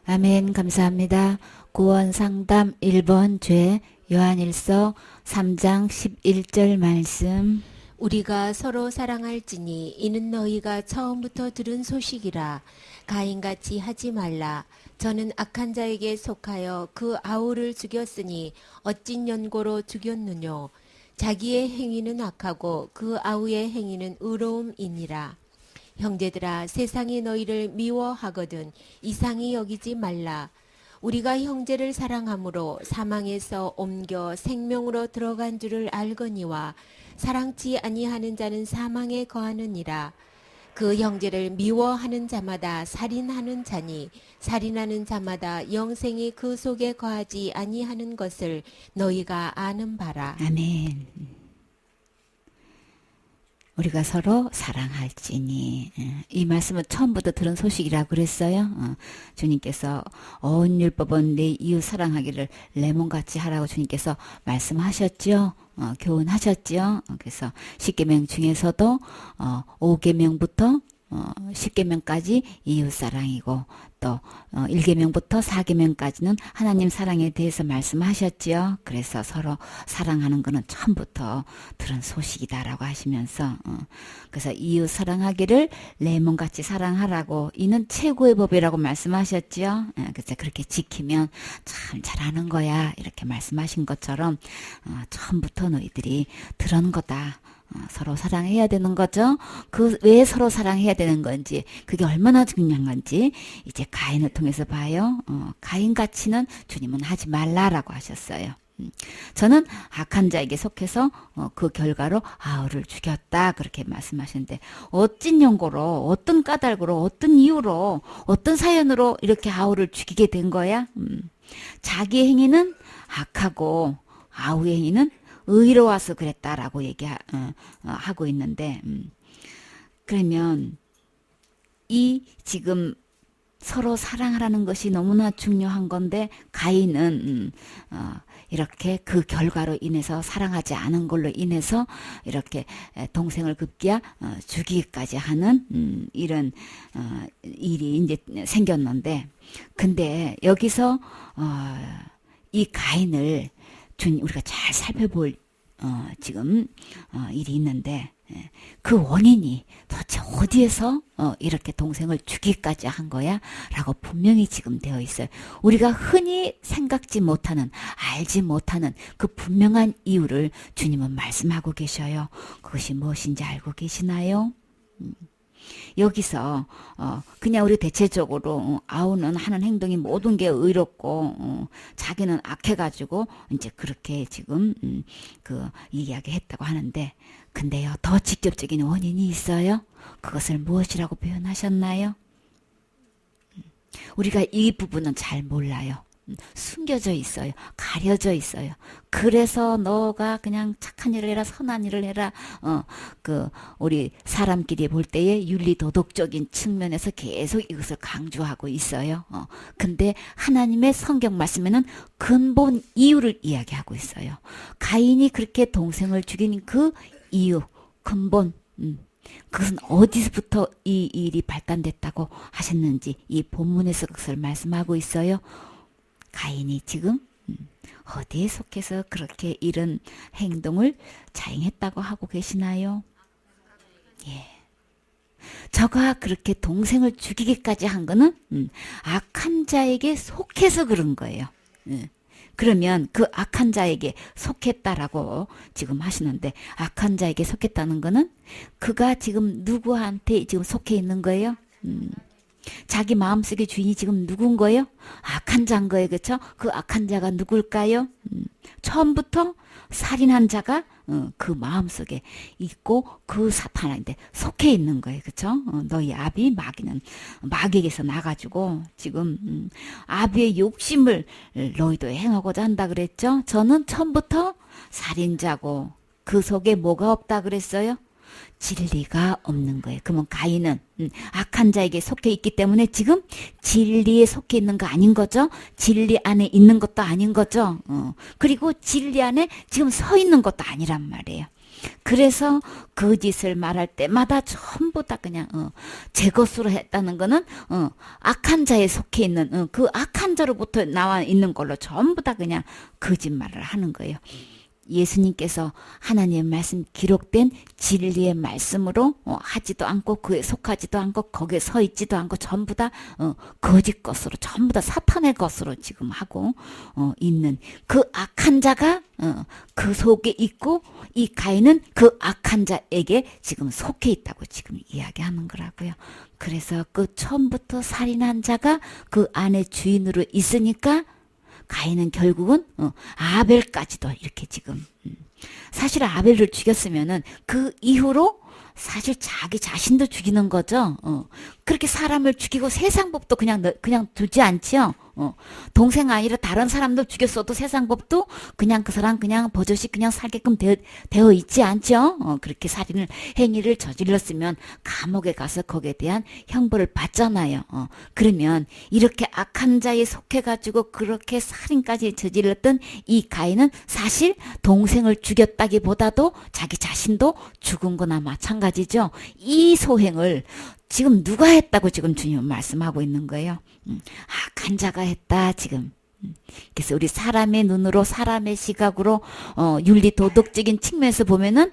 아멘. 감사합니다. 구원상담 1번 죄 요한일서 3장 11절 말씀. 우리가 서로 사랑할지니 이는 너희가 처음부터 들은 소식이라. 가인같이 하지 말라. 저는 악한 자에게 속하여 그 아우를 죽였으니 어찐 연고로 죽였느뇨. 자기의 행위는 악하고 그 아우의 행위는 의로움이니라. 형제들아, 세상이 너희를 미워하거든 이상히 여기지 말라. 우리가 형제를 사랑함으로 사망에서 옮겨 생명으로 들어간 줄을 알거니와 사랑치 아니하는 자는 사망에 거하느니라. 그 형제를 미워하는 자마다 살인하는 자니 살인하는 자마다 영생이 그 속에 거하지 아니하는 것을 너희가 아는 바라. 아멘. 우리가 서로 사랑할지니. 이 말씀은 처음부터 들은 소식이라고 그랬어요. 주님께서 어언율법은 내 이웃 사랑하기를 레몬같이 하라고 주님께서 말씀하셨죠. 교훈하셨죠. 그래서 10계명 중에서도 5계명부터 10계명까지 이웃 사랑이고 또 1계명부터 4계명까지는 하나님 사랑에 대해서 말씀하셨지요. 그래서 서로 사랑하는 것은 처음부터 들은 소식이다라고 하시면서 그래서 이웃 사랑하기를 내 몸같이 사랑하라고 이는 최고의 법이라고 말씀하셨지요. 그래서 그렇게 지키면 참 잘하는 거야 이렇게 말씀하신 것처럼 처음부터 너희들이 들은 거다. 서로 사랑해야 되는 거죠. 그 왜 서로 사랑해야 되는 건지 그게 얼마나 중요한 건지 이제 가인을 통해서 봐요. 가인같이는 주님은 하지 말라라고 하셨어요. 저는 악한 자에게 속해서 그 결과로 아우를 죽였다 그렇게 말씀하시는데 어찐 연고로 어떤 까닭으로 어떤 이유로 어떤 사연으로 이렇게 아우를 죽이게 된 거야. 자기 행위는 악하고 아우의 행위는 의로워서 그랬다라고 얘기하고 있는데 그러면 이 지금 서로 사랑하라는 것이 너무나 중요한 건데 가인은 이렇게 그 결과로 인해서 사랑하지 않은 걸로 인해서 이렇게 동생을 급기야 죽이기까지 하는 이런 일이 이제 생겼는데 근데 여기서 이 가인을 우리가 잘 살펴볼 지금 일이 있는데 그 원인이 도대체 어디에서 이렇게 동생을 죽이기까지 한 거야? 라고 분명히 지금 되어 있어요. 우리가 흔히 생각지 못하는 알지 못하는 그 분명한 이유를 주님은 말씀하고 계셔요. 그것이 무엇인지 알고 계시나요? 여기서 그냥 우리 대체적으로 아우는 하는 행동이 모든 게 의롭고 자기는 악해가지고 이제 그렇게 지금 그 이야기했다고 하는데 근데요 더 직접적인 원인이 있어요. 그것을 무엇이라고 표현하셨나요? 우리가 이 부분은 잘 몰라요. 숨겨져 있어요. 가려져 있어요. 그래서 너가 그냥 착한 일을 해라, 선한 일을 해라. 우리 사람끼리 볼 때에 윤리 도덕적인 측면에서 계속 이것을 강조하고 있어요. 근데 하나님의 성경 말씀에는 근본 이유를 이야기하고 있어요. 가인이 그렇게 동생을 죽인 그 이유, 근본, 그것은 어디서부터 이 일이 발단됐다고 하셨는지 이 본문에서 그것을 말씀하고 있어요. 가인이 지금 어디에 속해서 그렇게 이런 행동을 자행했다고 하고 계시나요? 예. 저가 그렇게 동생을 죽이기까지 한 거는 악한 자에게 속해서 그런 거예요. 그러면 그 악한 자에게 속했다라고 지금 하시는데 악한 자에게 속했다는 거는 그가 지금 누구한테 지금 속해 있는 거예요? 자기 마음속의 주인이 지금 누군 거예요? 악한 자인 거예요. 그렇죠? 그 악한 자가 누굴까요? 처음부터 살인한 자가 그 마음속에 있고 그 사탄한테 속해 있는 거예요. 그렇죠? 너희 아비 마귀는 마귀에게서 나가지고 지금 아비의 욕심을 너희도 행하고자 한다 그랬죠? 저는 처음부터 살인자고 그 속에 뭐가 없다 그랬어요? 진리가 없는 거예요. 그러면 가인은 악한 자에게 속해 있기 때문에 지금 진리에 속해 있는 거 아닌 거죠? 진리 안에 있는 것도 아닌 거죠? 그리고 진리 안에 지금 서 있는 것도 아니란 말이에요. 그래서 거짓을 말할 때마다 전부 다 그냥 제 것으로 했다는 거는 악한 자에 속해 있는 그 악한 자로부터 나와 있는 걸로 전부 다 그냥 거짓말을 하는 거예요. 예수님께서 하나님의 말씀 기록된 진리의 말씀으로 하지도 않고 그에 속하지도 않고 거기에 서 있지도 않고 전부 다 거짓 것으로 전부 다 사탄의 것으로 지금 하고 있는 그 악한 자가 그 속에 있고 이 가인은 그 악한 자에게 지금 속해 있다고 지금 이야기하는 거라고요. 그래서 그 처음부터 살인한 자가 그 안에 주인으로 있으니까 가인은 결국은 아벨까지도 이렇게 지금 사실 아벨을 죽였으면은 그 이후로 사실 자기 자신도 죽이는 거죠. 그렇게 사람을 죽이고 세상 법도 그냥 두지 않지요. 동생 아니라 다른 사람들 죽였어도 세상 법도 그냥 그 사람 그냥 버젓이 그냥 살게끔 되어 있지 않죠. 그렇게 살인을 행위를 저질렀으면 감옥에 가서 거기에 대한 형벌을 받잖아요. 그러면 이렇게 악한 자에 속해가지고 그렇게 살인까지 저질렀던 이 가인은 사실 동생을 죽였다기보다도 자기 자신도 죽은 거나 마찬가지죠. 이 소행을 지금 누가 했다고 지금 주님은 말씀하고 있는 거예요. 악한 자가 했다 지금. 그래서 우리 사람의 눈으로 사람의 시각으로 윤리 도덕적인 측면에서 보면은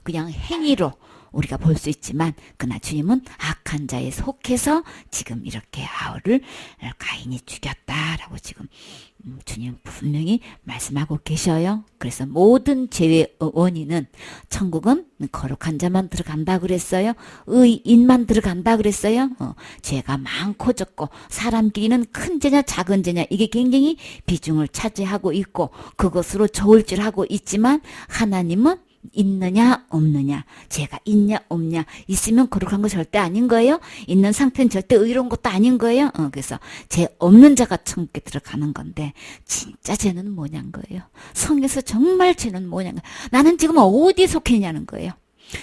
그냥 행위로 우리가 볼 수 있지만 그러나 주님은 악한 자에 속해서 지금 이렇게 아우를 가인이 죽였다라고 지금 주님 분명히 말씀하고 계셔요. 그래서 모든 죄의 원인은 천국은 거룩한 자만 들어간다 그랬어요. 의인만 들어간다 그랬어요. 죄가 많고 적고 사람끼리는 큰 죄냐 작은 죄냐 이게 굉장히 비중을 차지하고 있고 그것으로 좋을 줄 하고 있지만 하나님은 있느냐 없느냐 죄가 있냐 없냐 있으면 거룩한 거 절대 아닌 거예요. 있는 상태는 절대 의로운 것도 아닌 거예요. 그래서 죄 없는 자가 천국에 들어가는 건데 진짜 죄는 뭐냐는 거예요. 성에서 정말 죄는 뭐냐는 거예요. 나는 지금 어디에 속해 있냐는 거예요.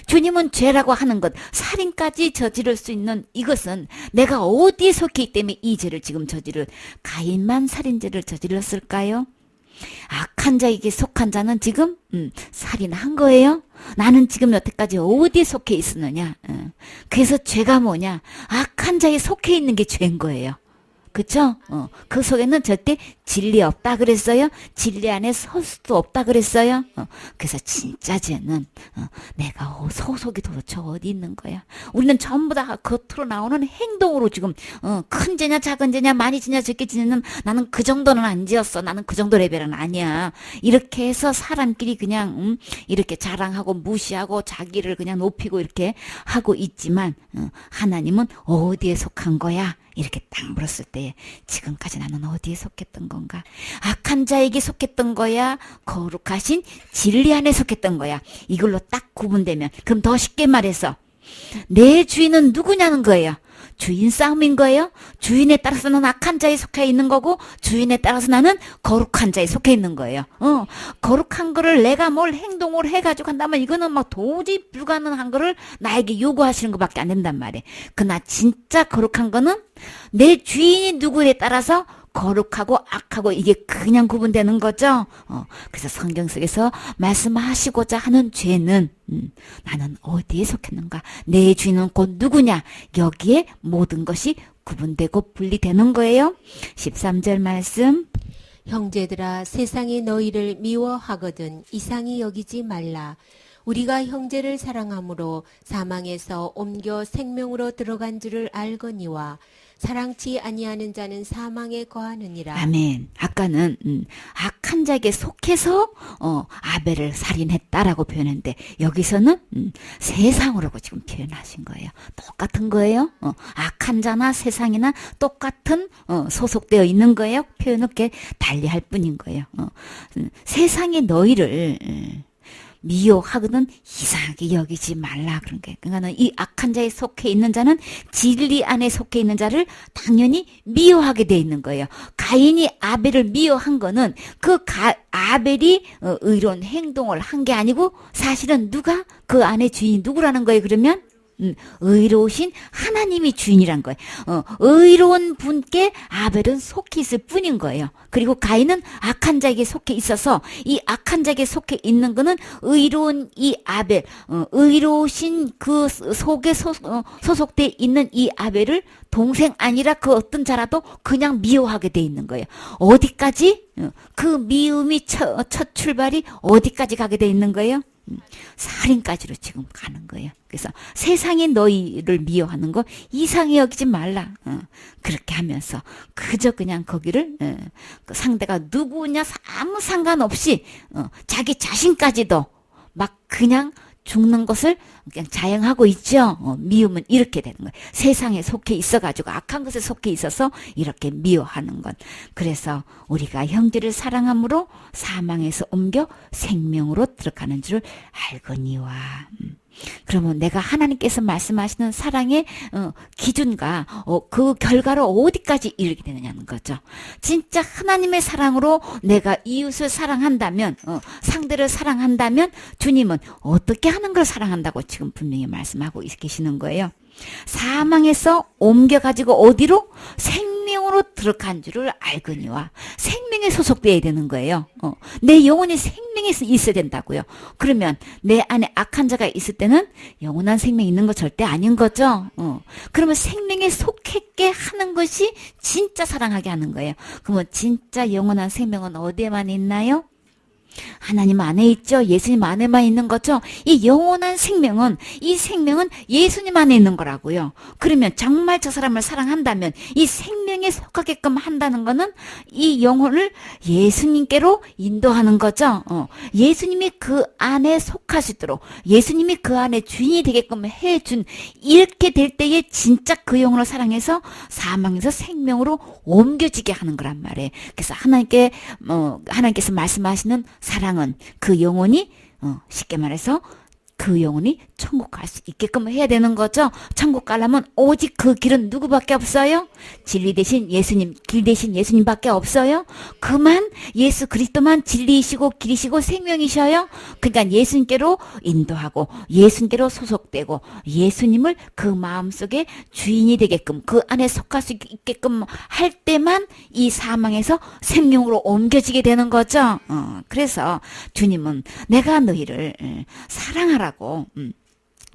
주님은 죄라고 하는 것 살인까지 저지를 수 있는 이것은 내가 어디에 속해 있기 때문에 이 죄를 지금 저지를 가인만 살인죄를 저질렀을까요? 악한 자에게 속한 자는 지금 살인한 거예요. 나는 지금 여태까지 어디에 속해 있었느냐. 그래서 죄가 뭐냐. 악한 자에 속해 있는 게 죄인 거예요. 그쵸? 그 속에는 절대 진리 없다 그랬어요. 진리 안에 설 수도 없다 그랬어요. 그래서 진짜 죄는 내가 소속이 도대체 어디 있는 거야. 우리는 전부 다 겉으로 나오는 행동으로 지금 큰 죄냐 작은 죄냐 많이 지냐 적게 지냐는 나는 그 정도는 안 지었어. 나는 그 정도 레벨은 아니야. 이렇게 해서 사람끼리 그냥 이렇게 자랑하고 무시하고 자기를 그냥 높이고 이렇게 하고 있지만 하나님은 어디에 속한 거야? 이렇게 딱 물었을 때 지금까지 나는 어디에 속했던 건가? 악한 자에게 속했던 거야? 거룩하신 진리 안에 속했던 거야? 이걸로 딱 구분되면 그럼 더 쉽게 말해서 내 주인은 누구냐는 거예요. 주인 싸움인 거예요. 주인에 따라서 나는 악한 자에 속해 있는 거고 주인에 따라서 나는 거룩한 자에 속해 있는 거예요. 거룩한 거를 내가 뭘 행동을 해가지고 한다면 이거는 막 도저히 불가능한 거를 나에게 요구하시는 것밖에 안 된단 말이에요. 그러나 진짜 거룩한 거는 내 주인이 누구에 따라서 거룩하고 악하고 이게 그냥 구분되는 거죠. 그래서 성경 속에서 말씀하시고자 하는 죄는 나는 어디에 속했는가? 내 주인은 곧 누구냐? 여기에 모든 것이 구분되고 분리되는 거예요. 13절 말씀. 형제들아 세상이 너희를 미워하거든 이상히 여기지 말라. 우리가 형제를 사랑함으로 사망에서 옮겨 생명으로 들어간 줄을 알거니와 사랑치 아니하는 자는 사망에 거하느니라. 아멘. 아까는 악한 자에게 속해서 아벨을 살인했다라고 표현했는데 여기서는 세상으로고 지금 표현하신 거예요. 똑같은 거예요. 악한 자나 세상이나 똑같은 소속되어 있는 거예요. 표현을 이렇게 달리할 뿐인 거예요. 세상이 너희를 미워하거든 이상하게 여기지 말라 그런 게. 그러니까 이 악한 자에 속해 있는 자는 진리 안에 속해 있는 자를 당연히 미워하게 돼 있는 거예요. 가인이 아벨을 미워한 거는 그 아벨이 의로운 행동을 한 게 아니고 사실은 누가 그 안에 주인이 누구라는 거예요. 그러면 의로우신 하나님이 주인이란 거예요. 의로운 분께 아벨은 속해 있을 뿐인 거예요. 그리고 가인은 악한 자에게 속해 있어서 이 악한 자에게 속해 있는 거는 의로운 이 아벨, 의로우신 그 속에 소속돼 있는 이 아벨을 동생 아니라 그 어떤 자라도 그냥 미워하게 돼 있는 거예요. 어디까지? 그 미움이 첫 출발이 어디까지 가게 돼 있는 거예요? 살인까지로 지금 가는 거예요. 그래서 세상이 너희를 미워하는 거 이상히 여기지 말라. 그렇게 하면서 그저 그냥 거기를 그 상대가 누구냐 아무 상관없이 자기 자신까지도 막 그냥 죽는 것을 그냥 자행하고 있죠. 미움은 이렇게 되는 거예요. 세상에 속해 있어가지고 악한 것에 속해 있어서 이렇게 미워하는 것. 그래서 우리가 형제를 사랑함으로 사망에서 옮겨 생명으로 들어가는 줄 알거니와. 그러면 내가 하나님께서 말씀하시는 사랑의 기준과 그 결과로 어디까지 이르게 되느냐는 거죠. 진짜 하나님의 사랑으로 내가 이웃을 사랑한다면, 상대를 사랑한다면 주님은 어떻게 하는 걸 사랑한다고 지금 분명히 말씀하고 계시는 거예요. 사망에서 옮겨가지고 어디로? 생명으로 들어간 줄을 알거니와. 생명에 소속되어야 되는 거예요. 내 영혼이 생명에 있어야 된다고요. 그러면 내 안에 악한 자가 있을 때는 영원한 생명이 있는 거 절대 아닌 거죠. 그러면 생명에 속했게 하는 것이 진짜 사랑하게 하는 거예요. 그러면 진짜 영원한 생명은 어디에만 있나요? 하나님 안에 있죠. 예수님 안에만 있는 거죠. 이 영원한 생명은, 이 생명은 예수님 안에 있는 거라고요. 그러면 정말 저 사람을 사랑한다면 이 생명에 속하게끔 한다는 거는 이 영혼을 예수님께로 인도하는 거죠. 예수님이 그 안에 속하시도록, 예수님이 그 안에 주인이 되게끔 해준, 이렇게 될 때에 진짜 그 영혼을 사랑해서 사망에서 생명으로 옮겨지게 하는 거란 말이에요. 그래서 하나님께서 말씀하시는 사랑은 그 영혼이 쉽게 말해서 그 영혼이 천국 갈 수 있게끔 해야 되는 거죠. 천국 가려면 오직 그 길은 누구밖에 없어요? 진리 대신 예수님, 길 대신 예수님밖에 없어요. 그만 예수 그리스도만 진리이시고 길이시고 생명이셔요. 그러니까 예수님께로 인도하고 예수님께로 소속되고 예수님을 그 마음속에 주인이 되게끔 그 안에 속할 수 있게끔 할 때만 이 사망에서 생명으로 옮겨지게 되는 거죠. 그래서 주님은 내가 너희를 사랑하라고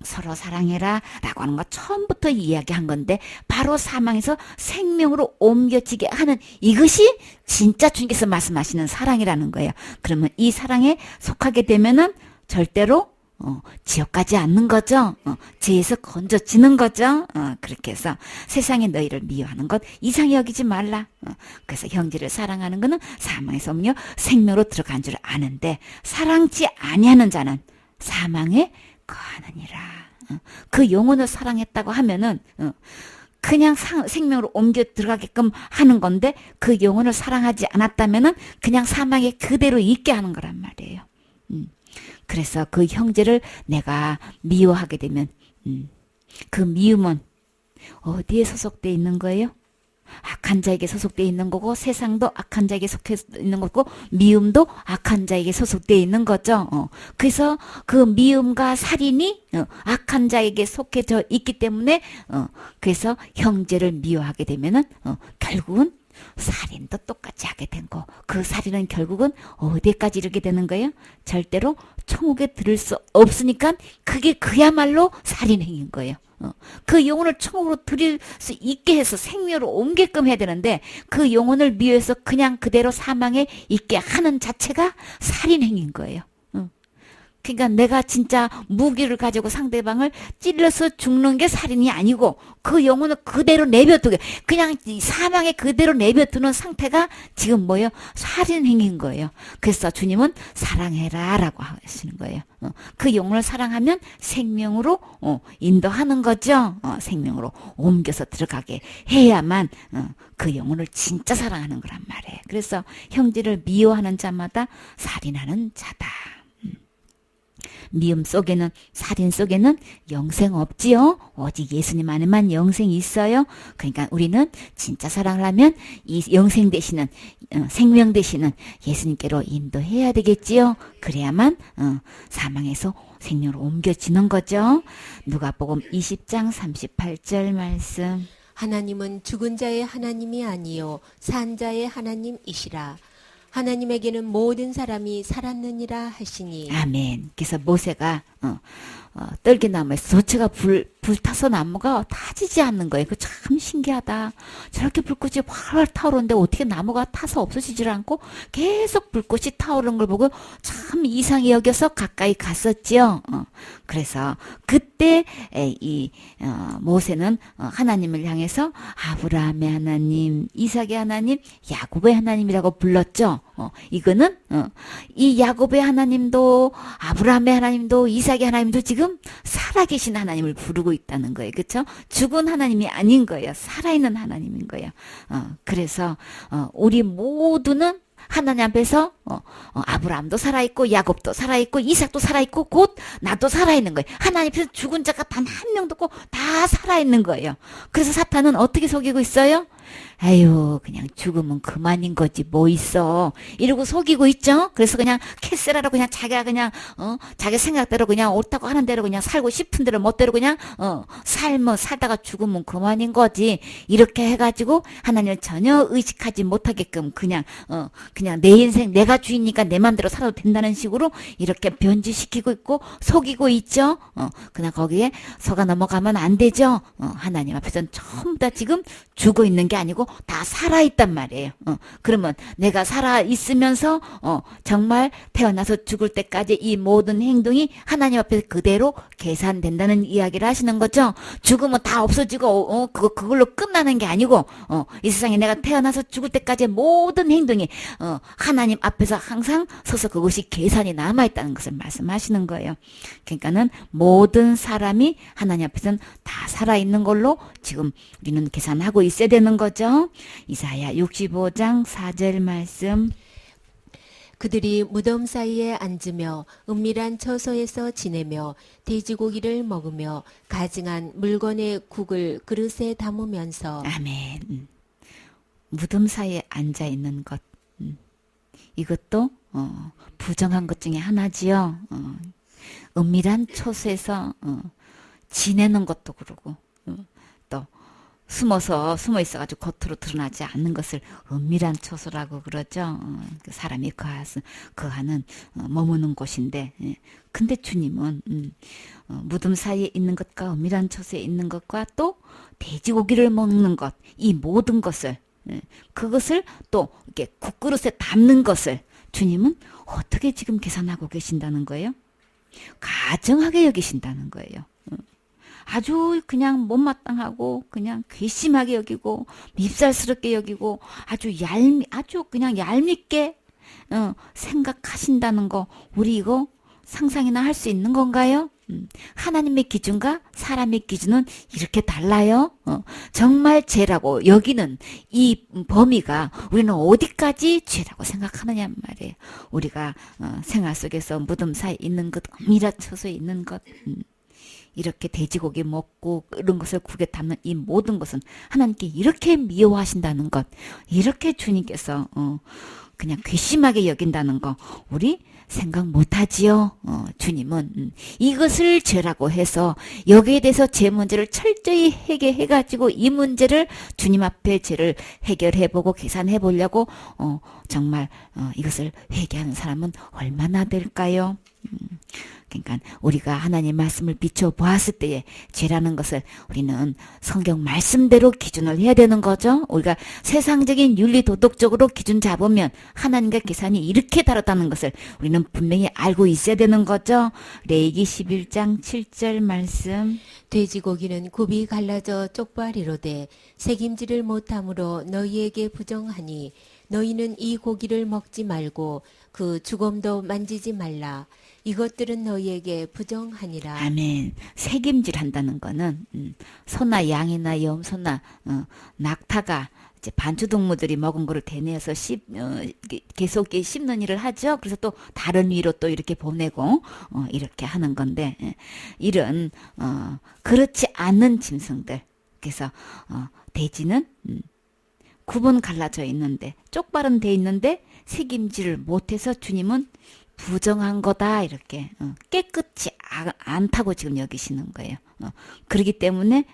서로 사랑해라 라고 하는 거 처음부터 이야기한 건데 바로 사망에서 생명으로 옮겨지게 하는 이것이 진짜 주님께서 말씀하시는 사랑이라는 거예요. 그러면 이 사랑에 속하게 되면은 절대로 지옥 가지 않는 거죠. 죄에서 건져지는 거죠. 그렇게 해서 세상에 너희를 미워하는 것 이상히 여기지 말라. 그래서 형제를 사랑하는 것은 사망에서 옮겨 생명으로 들어간 줄 아는데 사랑치 아니하는 자는 사망에 거하느니라. 그 영혼을 사랑했다고 하면은 그냥 생명으로 옮겨 들어가게끔 하는 건데 그 영혼을 사랑하지 않았다면은 그냥 사망에 그대로 있게 하는 거란 말이에요. 그래서 그 형제를 내가 미워하게 되면 그 미움은 어디에 소속되어 있는 거예요? 악한 자에게 소속되어 있는 거고 세상도 악한 자에게 속해 있는 거고 미움도 악한 자에게 소속되어 있는 거죠. 그래서 그 미움과 살인이 악한 자에게 속해져 있기 때문에 그래서 형제를 미워하게 되면은 결국은 살인도 똑같이 하게 된 거. 그 살인은 결국은 어디까지 이르게 되는 거예요? 절대로 천국에 들을 수 없으니까 그게 그야말로 살인 행위인 거예요. 그 영혼을 천국으로 들일 수 있게 해서 생명으로 옮게끔 해야 되는데 그 영혼을 미워해서 그냥 그대로 사망에 있게 하는 자체가 살인 행위인 거예요. 그러니까 내가 진짜 무기를 가지고 상대방을 찔러서 죽는 게 살인이 아니고 그 영혼을 그대로 내버려두게 그냥 사망에 그대로 내버려두는 상태가 지금 뭐예요? 살인 행위인 거예요. 그래서 주님은 사랑해라 라고 하시는 거예요. 그 영혼을 사랑하면 생명으로 인도하는 거죠. 생명으로 옮겨서 들어가게 해야만 그 영혼을 진짜 사랑하는 거란 말이에요. 그래서 형제를 미워하는 자마다 살인하는 자다. 미움 속에는, 살인 속에는 영생 없지요. 오직 예수님 안에만 영생이 있어요. 그러니까 우리는 진짜 사랑을 하면 이 영생 되시는, 생명 되시는 예수님께로 인도해야 되겠지요. 그래야만 사망에서 생명으로 옮겨지는 거죠. 누가복음 20장 38절 말씀. 하나님은 죽은 자의 하나님이 아니요 산 자의 하나님이시라. 하나님에게는 모든 사람이 살았느니라 하시니. 아멘. 그래서 모세가 떨기나무에서 도체가 불타서 나무가 타지지 않는 거예요. 그 참 신기하다. 저렇게 불꽃이 활활 타오르는데 어떻게 나무가 타서 없어지질 않고 계속 불꽃이 타오르는 걸 보고 참 이상히 여겨서 가까이 갔었지요. 그래서 그때 모세는 하나님을 향해서 아브라함의 하나님, 이삭의 하나님, 야곱의 하나님이라고 불렀죠. 이거는 이 야곱의 하나님도 아브라함의 하나님도 이삭의 하나님도 지금 살아계신 하나님을 부르고 있다는 거예요. 그렇죠? 죽은 하나님이 아닌 거예요. 살아있는 하나님인 거예요. 그래서 우리 모두는 하나님 앞에서 아브라함도 살아있고 야곱도 살아있고 이삭도 살아있고 곧 나도 살아있는 거예요. 하나님 앞에서 죽은 자가 단 한 명도 없고 다 살아있는 거예요. 그래서 사탄은 어떻게 속이고 있어요? 아유 그냥 죽으면 그만인 거지 뭐 있어 이러고 속이고 있죠. 그래서 그냥 캐스라로 그냥 자기가 그냥 자기 생각대로 그냥 옳다고 하는 대로 그냥 살고 싶은 대로 멋대로 그냥 살다가 죽으면 그만인 거지 이렇게 해가지고 하나님을 전혀 의식하지 못하게끔 그냥 내 인생 내가 주인이니까 내 맘대로 살아도 된다는 식으로 이렇게 변질시키고 있고 속이고 있죠. 그냥 거기에 속아 넘어가면 안 되죠. 하나님 앞에서는 전부 다 지금 죽어 있는 게 아니고 다 살아있단 말이에요. 그러면 내가 살아있으면서 정말 태어나서 죽을 때까지 이 모든 행동이 하나님 앞에서 그대로 계산된다는 이야기를 하시는 거죠. 죽으면 다 없어지고 그걸로 끝나는 게 아니고 이 세상에 내가 태어나서 죽을 때까지 모든 행동이 하나님 앞에서 항상 서서 그것이 계산이 남아있다는 것을 말씀하시는 거예요. 그러니까는 모든 사람이 하나님 앞에서는 다 살아있는 걸로 지금 우리는 계산하고 있어야 되는 거죠. 이사야 65장 4절 말씀. 그들이 무덤 사이에 앉으며 은밀한 처소에서 지내며 돼지고기를 먹으며 가증한 물건의 국을 그릇에 담으면서. 아멘. 무덤 사이에 앉아 있는 것. 이것도 부정한 것 중에 하나지요. 은밀한 처소에서 지내는 것도 그러고 또 숨어 있어가지고 겉으로 드러나지 않는 것을 은밀한 처소라고 그러죠. 사람이 거하는 머무는 곳인데, 근데 주님은 무덤 사이에 있는 것과 은밀한 처소에 있는 것과 또 돼지고기를 먹는 것, 이 모든 것을 그것을 또 이렇게 국그릇에 담는 것을 주님은 어떻게 지금 계산하고 계신다는 거예요? 가정하게 여기신다는 거예요. 아주 그냥 못마땅하고 그냥 괘씸하게 여기고 밉살스럽게 여기고 아주 그냥 얄밉게 생각하신다는 거 우리 이거 상상이나 할 수 있는 건가요? 하나님의 기준과 사람의 기준은 이렇게 달라요. 정말 죄라고 여기는 이 범위가 우리는 어디까지 죄라고 생각하느냐 말이에요. 우리가 생활 속에서 무덤 사이에 있는 것, 은밀한 처소에 있는 것, 이렇게 돼지고기 먹고 이런 것을 국에 담는 이 모든 것은 하나님께 이렇게 미워하신다는 것, 이렇게 주님께서 그냥 괘씸하게 여긴다는 거 우리 생각 못하지요. 주님은 이것을 죄라고 해서 여기에 대해서 죄 문제를 철저히 해결해가지고 이 문제를 주님 앞에 죄를 해결해보고 계산해보려고 정말 이것을 회개하는 사람은 얼마나 될까요? 그러니까 우리가 하나님 말씀을 비춰보았을 때에 죄라는 것을 우리는 성경 말씀대로 기준을 해야 되는 거죠. 우리가 세상적인 윤리 도덕적으로 기준 잡으면 하나님과 계산이 이렇게 다르다는 것을 우리는 분명히 알고 있어야 되는 거죠. 레위기 11장 7절 말씀. 돼지고기는 굽이 갈라져 쪽발이로되 새김질을 못함으로 너희에게 부정하니 너희는 이 고기를 먹지 말고 그 죽음도 만지지 말라. 이것들은 너희에게 부정하니라. 아멘. 색임질 한다는 거는 소나 양이나 염소나 낙타가 이제 반추동물들이 먹은 거를 대내어서 계속 씹는 일을 하죠. 그래서 또 다른 위로 또 이렇게 보내고 이렇게 하는 건데 이런 그렇지 않은 짐승들. 그래서 돼지는 구분 갈라져 있는데 쪽발은 돼 있는데 색임질을 못해서 주님은 부정한 거다 이렇게 깨끗이 않다고 지금 여기시는 거예요. 그렇기 때문에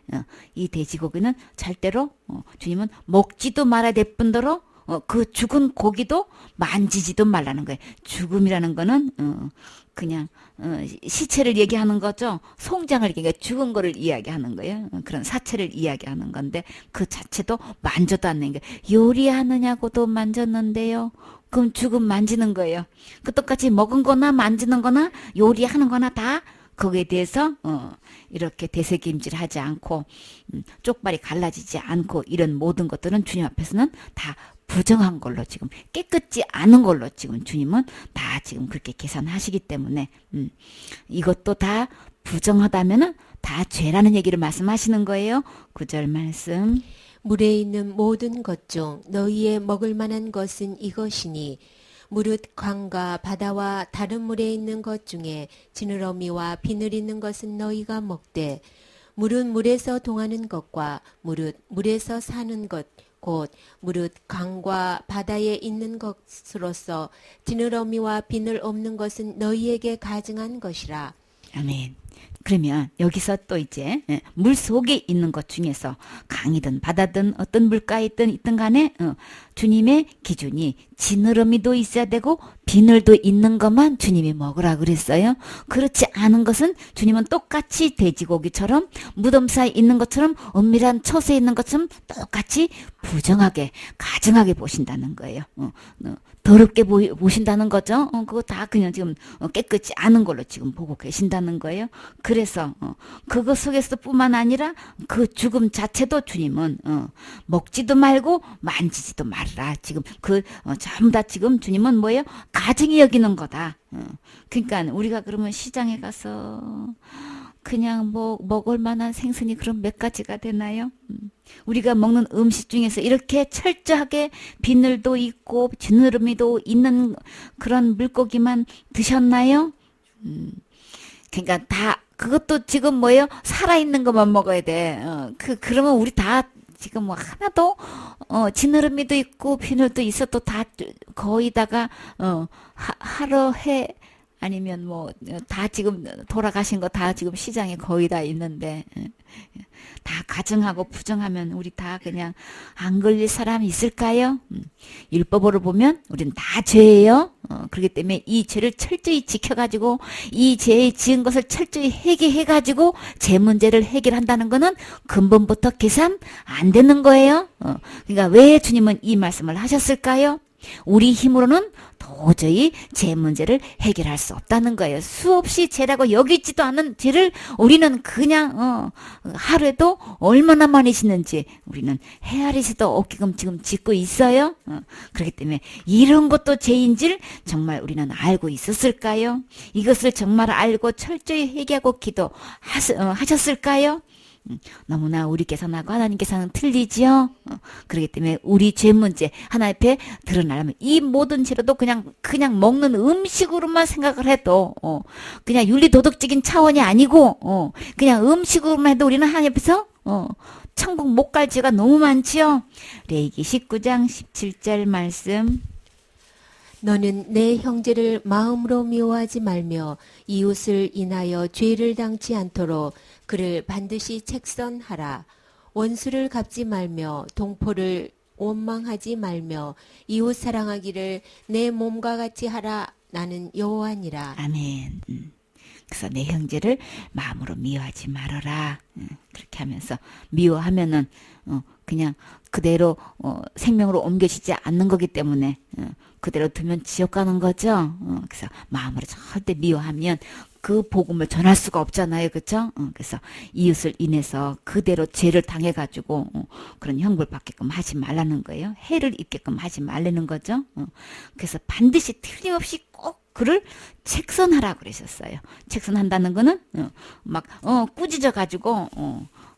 이 돼지고기는 절대로 주님은 먹지도 말아야 될 뿐더러 그 죽은 고기도 만지지도 말라는 거예요. 죽음이라는 거는 그냥 시체를 얘기하는 거죠. 송장을 얘기해 죽은 거를 이야기하는 거예요. 그런 사체를 이야기하는 건데 그 자체도 만져도 않는 게 요리하느냐고도 만졌는데요. 그럼 죽음 만지는 거예요. 그 똑같이 먹은 거나 만지는 거나 요리하는 거나 다 거기에 대해서 이렇게 되새김질 하지 않고 쪽발이 갈라지지 않고 이런 모든 것들은 주님 앞에서는 다 부정한 걸로 지금 깨끗지 않은 걸로 지금 주님은 다 지금 그렇게 계산하시기 때문에 이것도 다 부정하다면은 다 죄라는 얘기를 말씀하시는 거예요. 9절 말씀. 물에 있는 모든 것 중 너희의 먹을 만한 것은 이것이니 무릇 강과 바다와 다른 물에 있는 것 중에 지느러미와 비늘 있는 것은 너희가 먹되 물은 물에서 동하는 것과 무릇 물에서 사는 것 곧 무릇 강과 바다에 있는 것으로서 지느러미와 비늘 없는 것은 너희에게 가증한 것이라. 아멘. 그러면 여기서 또 이제 물 속에 있는 것 중에서 강이든 바다든 어떤 물가에 있든 간에 주님의 기준이 지느러미도 있어야 되고 비늘도 있는 것만 주님이 먹으라 그랬어요. 그렇지 않은 것은 주님은 똑같이 돼지고기처럼 무덤 사이에 있는 것처럼 은밀한 처소에 있는 것처럼 똑같이 부정하게 가증하게 보신다는 거예요. 더럽게 보신다는 거죠. 그거 다 그냥 지금 깨끗이 않은 걸로 지금 보고 계신다는 거예요. 그래서 그것 속에서 뿐만 아니라 그 죽음 자체도 주님은 먹지도 말고 만지지도 말라. 지금 전부 다 지금 주님은 뭐예요? 가증히 여기는 거다. 그러니까 우리가 그러면 시장에 가서 그냥 뭐 먹을 만한 생선이 그럼 몇 가지가 되나요? 우리가 먹는 음식 중에서 이렇게 철저하게 비늘도 있고 지느러미도 있는 그런 물고기만 드셨나요? 그러니까 다 그것도 지금 뭐예요? 살아있는 것만 먹어야 돼. 그러면 우리 다 지금 뭐 하나도 지느러미도 있고 비늘도 있어도 다 거의다가 하루 해 아니면 뭐 다 지금 돌아가신 거 다 지금 시장에 거의 다 있는데 다 가증하고 부정하면 우리 다 그냥 안 걸릴 사람이 있을까요? 율법으로 보면 우리는 다 죄예요. 그렇기 때문에 이 죄를 철저히 지켜가지고 이 죄에 지은 것을 철저히 해결해가지고 죄 문제를 해결한다는 거는 근본부터 계산 안 되는 거예요. 그러니까 왜 주님은 이 말씀을 하셨을까요? 우리 힘으로는 도저히 죄 문제를 해결할 수 없다는 거예요. 수없이 죄라고 여기지도 않은 죄를 우리는 그냥 하루에도 얼마나 많이 짓는지 우리는 헤아리지도 없게끔 지금 짓고 있어요. 그렇기 때문에 이런 것도 죄인지를 정말 우리는 알고 있었을까요? 이것을 정말 알고 철저히 회개하고 기도하셨을까요? 너무나 우리께서나고 하나님께서는 틀리지요. 그렇기 때문에 우리 죄 문제 하나님 앞에 드러나려면 이 모든 죄로도 그냥 먹는 음식으로만 생각을 해도 그냥 윤리 도덕적인 차원이 아니고 그냥 음식으로만 해도 우리는 하나님 앞에서 천국 못 갈 죄가 너무 많지요. 레위기 19장 17절 말씀. 너는 내 형제를 마음으로 미워하지 말며 이웃을 인하여 죄를 당치 않도록 그를 반드시 책선하라. 원수를 갚지 말며 동포를 원망하지 말며 이웃 사랑하기를 내 몸과 같이 하라. 나는 여호와니라. 아멘. 그래서 내 형제를 마음으로 미워하지 말아라. 그렇게 하면서 미워하면은 그냥 그대로 생명으로 옮겨지지 않는 거기 때문에 그대로 두면 지옥 가는 거죠. 그래서 마음으로 절대 미워하면 그 복음을 전할 수가 없잖아요. 그렇죠? 그래서 이웃을 인해서 그대로 죄를 당해가지고 그런 형벌 받게끔 하지 말라는 거예요. 해를 입게끔 하지 말라는 거죠. 그래서 반드시 틀림없이 꼭 그를 책선하라 그러셨어요. 책선한다는 거는 막 꾸짖어 가지고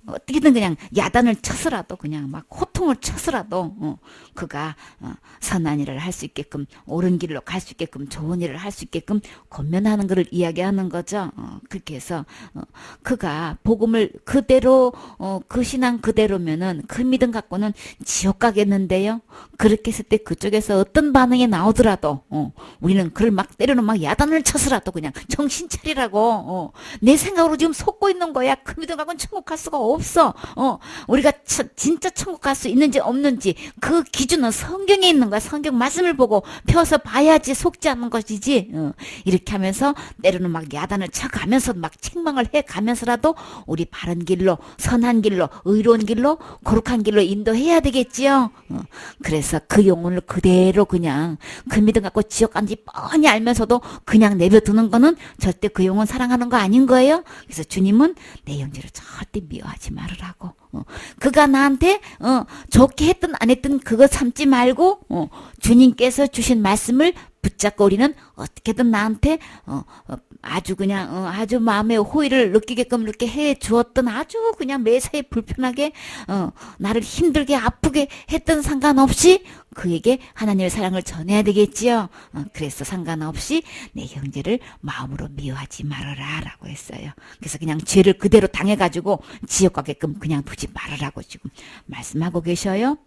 어떻게든 그냥 야단을 쳐서라도 그냥 막 호통을 쳐서라도 그가 선한 일을 할 수 있게끔 옳은 길로 갈 수 있게끔 좋은 일을 할 수 있게끔 권면하는 것을 이야기하는 거죠. 그렇게 해서 그가 복음을 그대로 그 신앙 그대로면은 그 믿음 갖고는 지옥 가겠는데요. 그렇게 했을 때 그쪽에서 어떤 반응이 나오더라도 우리는 그를 막 때려는 막 야단을 쳐서라도 그냥 정신 차리라고 내 생각으로 지금 속고 있는 거야. 그 믿음 갖고는 천국 갈 수가 없어. 우리가 진짜 천국 갈 수 있는지 없는지 그 기준은 성경에 있는 거야. 성경 말씀을 보고 펴서 봐야지 속지 않는 것이지. 이렇게 하면서 때로는 막 야단을 쳐가면서 막 책망을 해가면서라도 우리 바른 길로 선한 길로 의로운 길로 거룩한 길로 인도해야 되겠지요. 그래서 그 영혼을 그대로 그냥 그 믿음 갖고 지옥 간지 뻔히 알면서도 그냥 내버려두는 거는 절대 그 영혼 사랑하는 거 아닌 거예요. 그래서 주님은 내 형제를 절대 미워하지 말으라고. 그가 나한테 좋게 했든 안 했든 그거 참지 말고 주님께서 주신 말씀을 붙잡고 우리는 어떻게든 나한테 아주 그냥 아주 마음의 호의를 느끼게끔 이렇게 해 주었던 아주 그냥 매사에 불편하게 나를 힘들게 아프게 했던 상관없이 그에게 하나님의 사랑을 전해야 되겠지요. 그래서 상관없이 내 형제를 마음으로 미워하지 말아라 라고 했어요. 그래서 그냥 죄를 그대로 당해가지고 지옥 가게끔 그냥 두지 말아라고 지금 말씀하고 계셔요.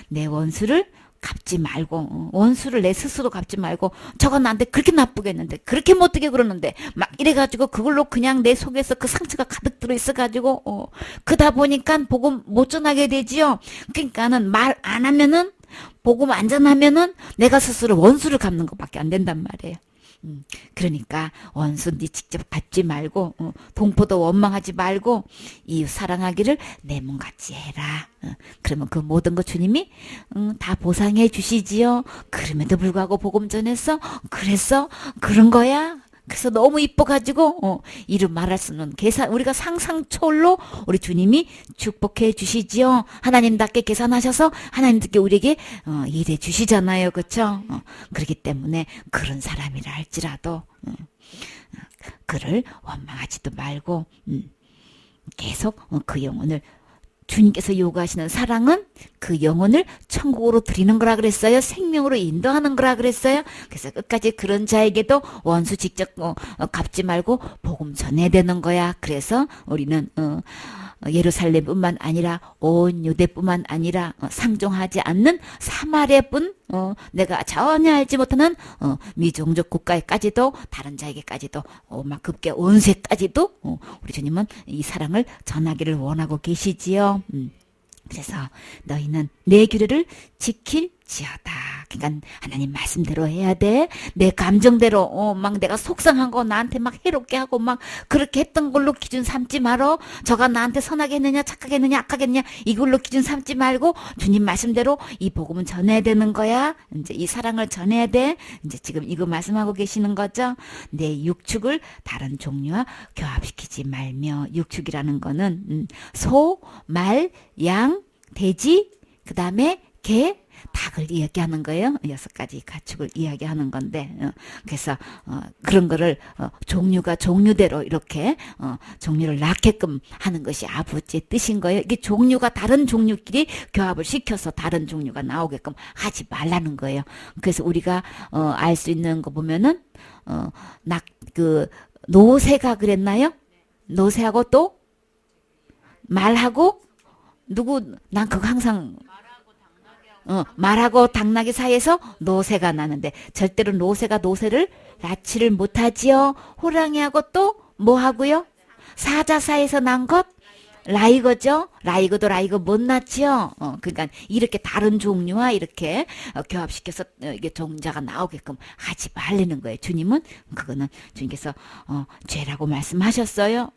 내 원수를 갚지 말고 원수를 내 스스로 갚지 말고 저가 나한테 그렇게 나쁘게 했는데 그렇게 못되게 그러는데 막 이래가지고 그걸로 그냥 내 속에서 그 상처가 가득 들어있어가지고 그러다 보니까 복음 못 전하게 되지요. 그러니까는 말 안 하면은 복음 안 전하면은 내가 스스로 원수를 갚는 것밖에 안 된단 말이에요. 그러니까 원수 네 직접 갚지 말고 동포도 원망하지 말고 이웃 사랑하기를 내 몸같이 해라. 그러면 그 모든 거 주님이 다 보상해 주시지요. 그럼에도 불구하고 복음 전했어? 그랬어? 그런 거야? 그래서 너무 이뻐가지고 이루 말할 수는 계산 우리가 상상 초월로 우리 주님이 축복해 주시지요. 하나님답게 계산하셔서 하나님께 우리에게 일해 주시잖아요, 그렇죠? 그렇기 때문에 그런 사람이라 할지라도 그를 원망하지도 말고 계속 그 영혼을 주님께서 요구하시는 사랑은 그 영혼을 천국으로 드리는 거라 그랬어요. 생명으로 인도하는 거라 그랬어요. 그래서 끝까지 그런 자에게도 원수 직접 갚지 말고 복음 전해야 되는 거야. 그래서 우리는 예루살렘뿐만 아니라 온 유대뿐만 아니라 상종하지 않는 사마리아뿐 내가 전혀 알지 못하는 미종족 국가에까지도 다른 자에게까지도 막 급게 온 세까지도 우리 주님은 이 사랑을 전하기를 원하고 계시지요. 그래서 너희는 내 규례를 지킬지어다. 그러니까 하나님 말씀대로 해야 돼. 내 감정대로 막 내가 속상한 거 나한테 막 해롭게 하고 막 그렇게 했던 걸로 기준 삼지 말어. 저가 나한테 선하게 했느냐 착하게 했느냐 악하게 했느냐 이걸로 기준 삼지 말고 주님 말씀대로 이 복음은 전해야 되는 거야. 이제 이 사랑을 전해야 돼. 이제 지금 이거 말씀하고 계시는 거죠. 내 육축을 다른 종류와 교합시키지 말며 육축이라는 거는 소, 말, 양, 돼지, 그 다음에 개, 닭을 이야기하는 거예요. 6가지 가축을 이야기하는 건데 그래서 그런 거를 종류가 종류대로 이렇게 종류를 낳게끔 하는 것이 아버지의 뜻인 거예요. 이게 종류가 다른 종류끼리 교합을 시켜서 다른 종류가 나오게끔 하지 말라는 거예요. 그래서 우리가 알 수 있는 거 보면은 노새가 그랬나요? 노새하고 또 말하고 난 그거 항상 말하고 당나귀 사이에서 노새가 나는데 절대로 노새가 노새를 낳지를 못하지요. 호랑이하고 또 뭐 하고요? 사자 사이에서 난 것 라이거죠. 라이거도 라이거 못 낳지요. 그러니까 이렇게 다른 종류와 이렇게 교합시켜서 이게 종자가 나오게끔 하지 말라는 거예요. 주님은 그거는 주님께서 죄라고 말씀하셨어요.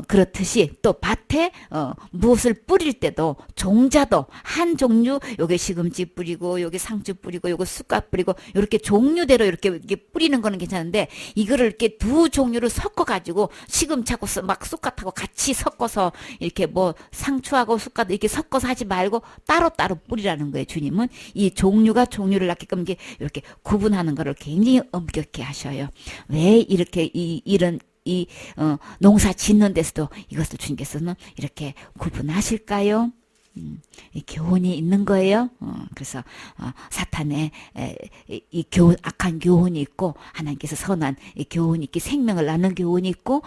그렇듯이 또 밭에 무엇을 뿌릴 때도 종자도 한 종류, 요게 시금치 뿌리고 요게 상추 뿌리고 요거 쑥갓 뿌리고 이렇게 종류대로 이렇게 뿌리는 거는 괜찮은데 이거를 이렇게 두 종류를 섞어 가지고 시금치하고 막 쑥갓하고 같이 섞어서 이렇게 뭐 상추하고 쑥갓 이렇게 섞어서 하지 말고 따로따로 뿌리라는 거예요. 주님은 이 종류가 종류를 낳게끔 이렇게 구분하는 거를 굉장히 엄격히 하셔요. 왜 이렇게 이런 농사 짓는 데서도 이것을 주님께서는 이렇게 구분하실까요? 이 교훈이 있는 거예요. 그래서 사탄의 악한 교훈이 있고 하나님께서 선한 교훈이 있기 생명을 낳는 교훈이 있고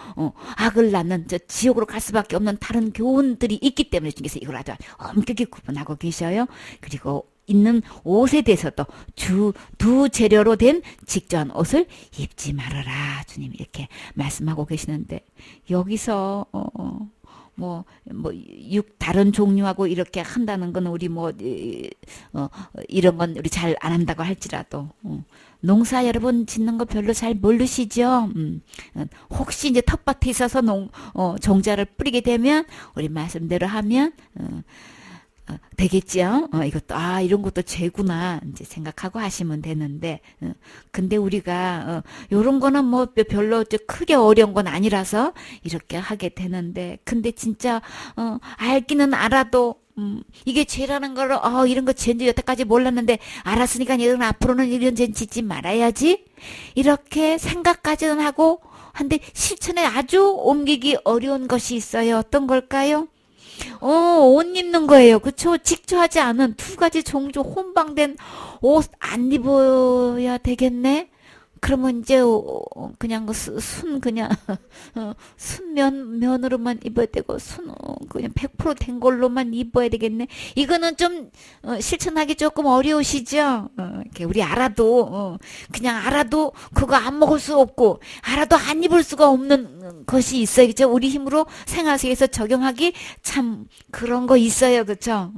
악을 낳는 저 지옥으로 갈 수밖에 없는 다른 교훈들이 있기 때문에 주님께서 이걸 아주 엄격히 구분하고 계셔요. 그리고 있는 옷에 대해서도 두 재료로 된 직조한 옷을 입지 말아라. 주님 이렇게 말씀하고 계시는데 여기서 다른 종류하고 이렇게 한다는 건 우리 이런 건 우리 잘 안 한다고 할지라도, 농사 여러분 짓는 거 별로 잘 모르시죠? 혹시 이제 텃밭에 있어서 종자를 뿌리게 되면, 우리 말씀대로 하면, 되겠지요? 이것도, 이런 것도 죄구나, 이제 생각하고 하시면 되는데, 근데 우리가, 요런 거는 별로 크게 어려운 건 아니라서 이렇게 하게 되는데, 근데 진짜, 알기는 알아도, 이게 죄라는 걸, 이런 거 죄인지 여태까지 몰랐는데, 알았으니까 이런 앞으로는 이런 죄 짓지 말아야지? 이렇게 생각까지는 하고, 한데 실천에 아주 옮기기 어려운 것이 있어요. 어떤 걸까요? 옷 입는 거예요. 그쵸? 직조하지 않은 두 가지 종류 혼방된 옷 안 입어야 되겠네? 그러면 이제 그냥 그냥 순면으로만 입어야 되고 그냥 100%된 걸로만 입어야 되겠네. 이거는 좀 실천하기 조금 어려우시죠? 이렇게 우리 알아도 그냥 알아도 그거 안 먹을 수 없고 알아도 안 입을 수가 없는 것이 있어요. 그죠? 우리 힘으로 생활 속에서 적용하기 참 그런 거 있어요. 그렇죠?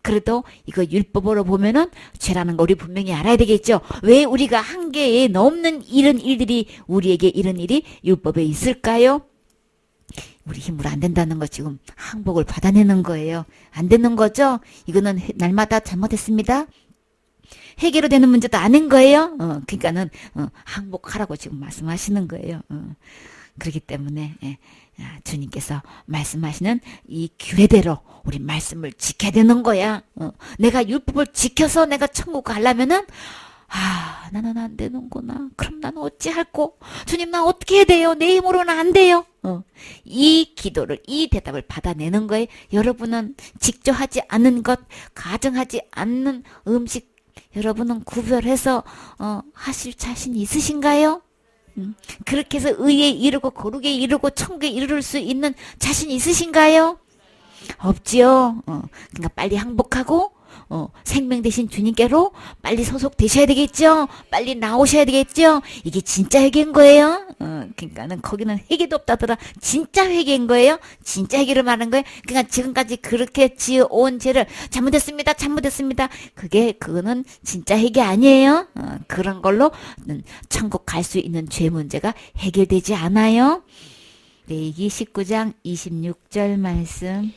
그래도 이거 율법으로 보면은 죄라는 거 우리 분명히 알아야 되겠죠? 왜 우리가 한계에 넘는 이런 일들이 우리에게 이런 일이 율법에 있을까요? 우리 힘으로 안 된다는 거 지금 항복을 받아내는 거예요. 안 되는 거죠? 이거는 날마다 잘못했습니다. 해결로 되는 문제도 아닌 거예요. 그러니까는 항복하라고 지금 말씀하시는 거예요. 그렇기 때문에 주님께서 말씀하시는 이 규례대로 우리 말씀을 지켜야 되는 거야. 내가 율법을 지켜서 내가 천국 가려면은 나는 안 되는구나. 그럼 나는 어찌할꼬? 주님, 나 어떻게 해야 돼요? 내 힘으로는 안 돼요. 이 기도를, 이 대답을 받아내는 거예요. 여러분은 직접 하지 않은 것, 가정하지 않는 음식, 여러분은 구별해서 하실 자신 있으신가요? 그렇게 해서 의에 이르고 거룩에 이르고 천국에 이르를 수 있는 자신 있으신가요? 없지요. 그러니까 빨리 항복하고 생명 되신 주님께로 빨리 소속되셔야 되겠죠. 빨리 나오셔야 되겠죠. 이게 진짜 회개인 거예요. 그러니까는 거기는 회개도 없다더라. 진짜 회개인 거예요. 진짜 회개를 말하는 거예요. 그러니까 지금까지 그렇게 지어온 죄를 잘못했습니다. 그거는 진짜 회개 아니에요. 그런 걸로 천국 갈 수 있는 죄 문제가 해결되지 않아요. 레위기 19장 26절 말씀.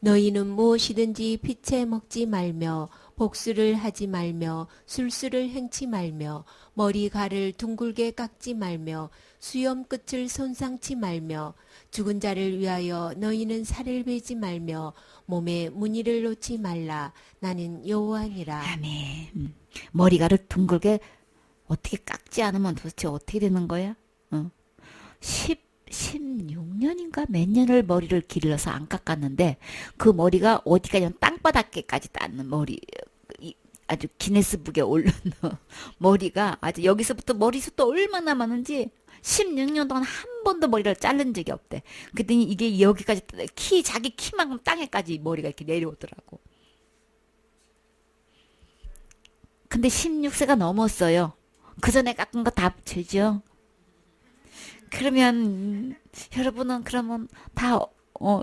너희는 무엇이든지 피채 먹지 말며 복수를 하지 말며 술수를 행치 말며 머리갈을 둥글게 깎지 말며 수염 끝을 손상치 말며 죽은 자를 위하여 너희는 살을 베지 말며 몸에 무늬를 놓지 말라. 나는 여호와니라. 아멘. 머리갈을 둥글게 어떻게 깎지 않으면 도대체 어떻게 되는 거야? 16년인가 몇 년을 머리를 길러서 안 깎았는데 그 머리가 어디까지 땅바닥에까지 닿는 머리, 아주 기네스북에 오른 머리가 아주 여기서부터 머리숱도 얼마나 많은지 16년 동안 한 번도 머리를 자른 적이 없대. 그랬더니 이게 여기까지 자기 키만큼 땅에까지 머리가 이렇게 내려오더라고. 근데 16세가 넘었어요. 그 전에 깎은 거 다 죄죠. 그러면 여러분은 그러면 다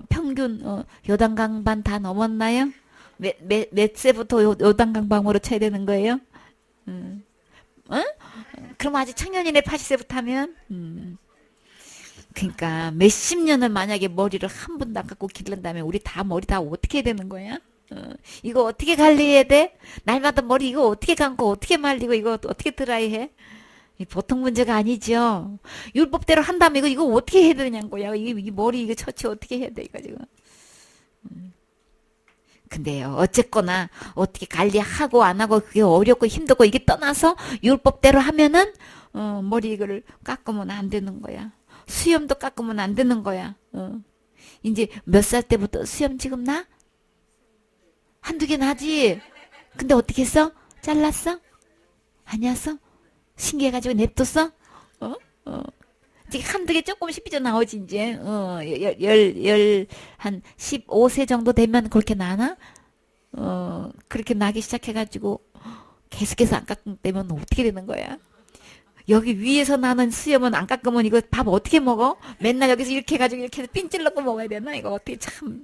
평균 요단강반 다 넘었나요? 몇 세부터 요단강방으로 쳐야 되는 거예요? 어? 그럼 아직 청년이네 80세부터 하면? 그러니까 몇십 년을 만약에 머리를 한 번도 안 깎고 기른다면 우리 다 머리 다 어떻게 해야 되는 거야? 이거 어떻게 관리해야 돼? 날마다 머리 이거 어떻게 감고 어떻게 말리고 이거 어떻게 드라이해? 이 보통 문제가 아니죠. 율법대로 한다면 이거 어떻게 해야 되냐고요. 이 머리 이거 처치 어떻게 해야 돼 이거 지금. 근데요, 어쨌거나 어떻게 관리하고 안 하고 그게 어렵고 힘들고 이게 떠나서 율법대로 하면은 머리 이거를 깎으면 안 되는 거야. 수염도 깎으면 안 되는 거야. 이제 몇 살 때부터 수염 지금 나? 한두 개 나지? 근데 어떻게 했어? 잘랐어? 아니었어? 신기해가지고 냅뒀어? 어? 이제 한두 개 조금씩 삐져나오지, 이제. 한 15세 정도 되면 그렇게 나나? 그렇게 나기 시작해가지고 계속해서 안 깎으면 어떻게 되는 거야? 여기 위에서 나는 수염은 안 깎으면 이거 밥 어떻게 먹어? 맨날 여기서 이렇게 해가지고 이렇게 해서 핀 찔러고 먹어야 되나? 이거 어떻게 참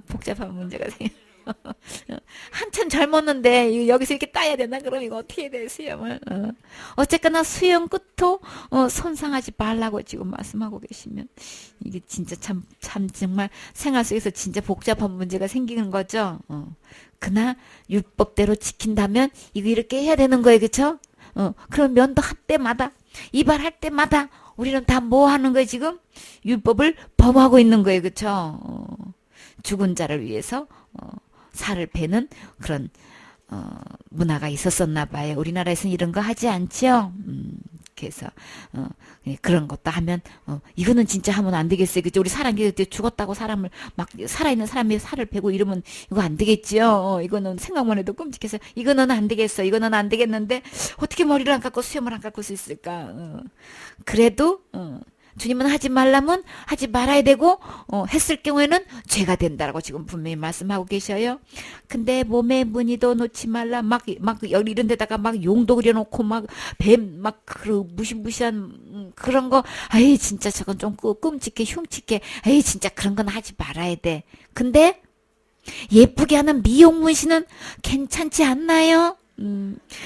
복잡한 문제가 생겨. 한참 젊었는데 여기서 이렇게 따야 되나? 그럼 이거 어떻게 해야 돼, 수염을? 어쨌거나 수염 끝도 손상하지 말라고 지금 말씀하고 계시면 이게 진짜 참 정말 생활 속에서 진짜 복잡한 문제가 생기는 거죠. 그러나 율법대로 지킨다면 이거 이렇게 해야 되는 거예요, 그쵸? 그럼 면도 할 때마다, 이발할 때마다, 우리는 다 뭐 하는 거예요, 지금? 율법을 범하고 있는 거예요, 그쵸? 죽은 자를 위해서, 살을 베는 그런, 문화가 있었었나 봐요. 우리나라에서는 이런 거 하지 않죠? 그래서, 그런 것도 하면, 이거는 진짜 하면 안 되겠어요. 그죠? 우리 사람, 죽었다고 사람을, 막, 살아있는 사람이 살을 베고 이러면, 이거 안 되겠지요? 이거는 생각만 해도 끔찍해서, 이거는 안 되겠어. 이거는 안 되겠는데, 어떻게 머리를 안 깎고 수염을 안 깎을 수 있을까? 그래도, 주님은 하지 말라면 하지 말아야 되고 했을 경우에는 죄가 된다라고 지금 분명히 말씀하고 계셔요. 근데 몸에 무늬도 놓지 말라 막 여기 이런 데다가 막 용도 그려놓고 막 뱀 막 그 무시무시한 그런 거 아이 진짜 저건 좀 끔찍해 흉측해 에이 진짜 그런 건 하지 말아야 돼. 근데 예쁘게 하는 미용 문신은 괜찮지 않나요?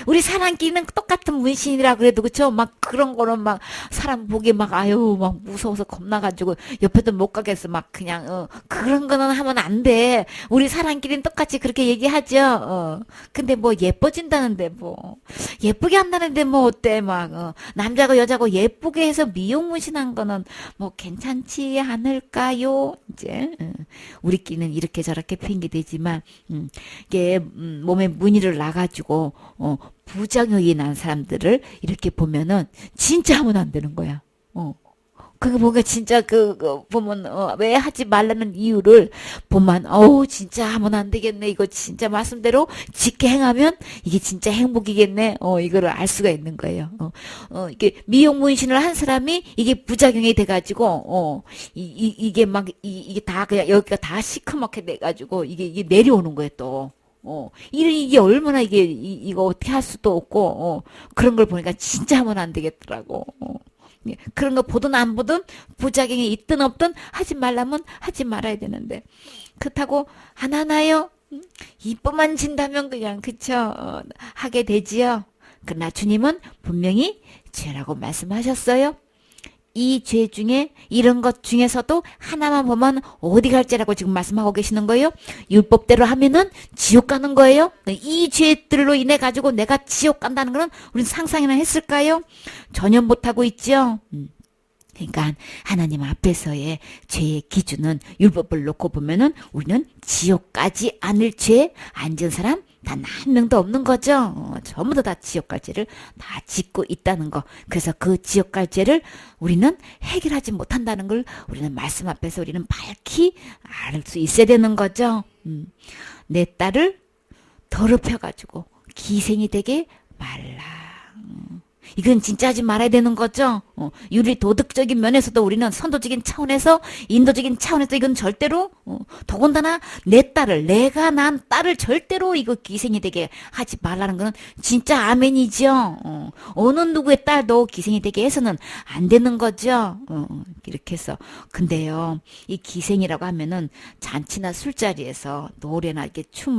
우리 사람끼리는 똑같은 문신이라 그래도 그쵸? 막 그런 거는 막 사람 보기 막 아유 막 무서워서 겁나가지고 옆에도 못 가겠어 막 그냥 그런 거는 하면 안 돼. 우리 사람끼리는 똑같이 그렇게 얘기하죠. 근데 뭐 예뻐진다는데 뭐 예쁘게 한다는데 뭐 어때 막 남자고 여자고 예쁘게 해서 미용 문신한 거는 뭐 괜찮지 않을까요? 이제 우리끼리는 이렇게 저렇게 핑계 대지만 이게 몸에 무늬를 놔가지고 부작용이 난 사람들을 이렇게 보면은 진짜 하면 안 되는 거야. 그거 보니까 진짜 보면 왜 하지 말라는 이유를 보면 진짜 하면 안 되겠네. 이거 진짜 말씀대로 지켜 행하면 이게 진짜 행복이겠네. 이거를 알 수가 있는 거예요. 이게 미용 문신을 한 사람이 이게 부작용이 돼가지고 이게 막 이게 다 그냥 여기가 다 시커멓게 돼가지고 이게 내려오는 거예요 또. 이게 얼마나 이거 어떻게 할 수도 없고, 그런 걸 보니까 진짜 하면 안 되겠더라고. 그런 거 보든 안 보든 부작용이 있든 없든 하지 말라면 하지 말아야 되는데. 그렇다고 안 하나요? 이뻐만 진다면 그냥, 그쵸? 하게 되지요. 그러나 주님은 분명히 죄라고 말씀하셨어요. 이 죄 중에 이런 것 중에서도 하나만 보면 어디 갈지라고 지금 말씀하고 계시는 거예요. 율법대로 하면은 지옥 가는 거예요. 이 죄들로 인해 가지고 내가 지옥 간다는 거는 우리는 상상이나 했을까요? 전혀 못하고 있죠. 그러니까 하나님 앞에서의 죄의 기준은 율법을 놓고 보면은 우리는 지옥 가지 않을 죄에 앉은 사람 단 한 명도 없는 거죠. 전부 다 지옥 갈 죄를 다 짓고 있다는 거. 그래서 그 지옥 갈 죄를 우리는 해결하지 못한다는 걸 우리는 말씀 앞에서 우리는 밝히 알 수 있어야 되는 거죠. 내 딸을 더럽혀가지고 기생이 되게 말라. 이건 진짜 하지 말아야 되는 거죠. 윤리 도덕적인 면에서도 우리는 선도적인 차원에서 인도적인 차원에서 이건 절대로 더군다나 내가 난 딸을 절대로 이거 기생이 되게 하지 말라는 거는 진짜 아멘이죠. 어느 누구의 딸도 기생이 되게 해서는 안 되는 거죠. 이렇게 해서 근데요 이 기생이라고 하면은 잔치나 술자리에서 노래나 이렇게 춤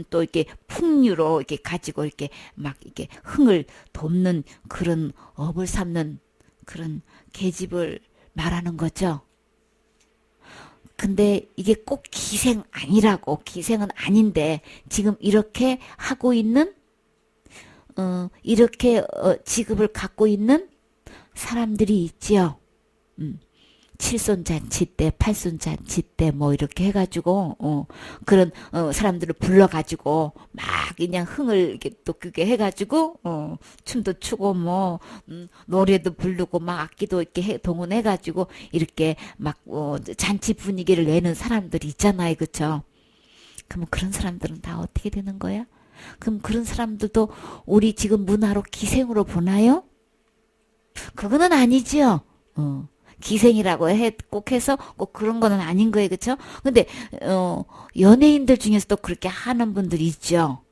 또 이렇게 풍류로 이렇게 가지고 이렇게 막 이렇게 흥을 돋는 그런 업을 삼는 그런 계집을 말하는 거죠. 근데 이게 꼭 기생 아니라고 기생은 아닌데 지금 이렇게 하고 있는 이렇게 직업을 갖고 있는 사람들이 있지요. 칠손잔치 때, 팔손잔치 때, 뭐, 이렇게 해가지고, 그런, 사람들을 불러가지고, 막, 그냥 흥을 이렇게 또 그게 해가지고, 춤도 추고, 뭐, 노래도 부르고, 막 악기도 이렇게 동원해가지고, 이렇게 막, 잔치 분위기를 내는 사람들이 있잖아요. 그쵸? 그럼 그런 사람들은 다 어떻게 되는 거야? 그럼 그런 사람들도 우리 지금 문화로 기생으로 보나요? 그거는 아니지요. 기생이라고 꼭 해서 꼭 그런 거는 아닌 거예요. 그쵸? 근데, 연예인들 중에서도 그렇게 하는 분들이 있죠.